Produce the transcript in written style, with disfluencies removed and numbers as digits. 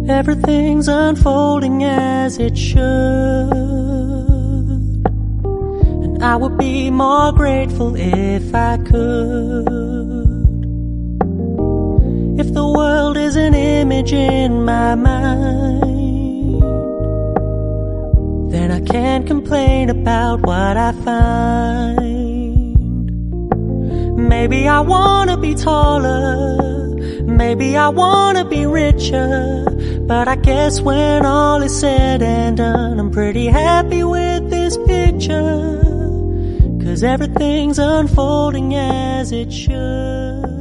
Everything's unfolding as it should, and I would be more grateful if I could. If the world is an image in my mind, then I can't complain about what I find. Maybe I wanna be taller, maybe I wanna be richer, but I guess when all is said and done, I'm pretty happy with this picture, 'cause everything's unfolding as it should.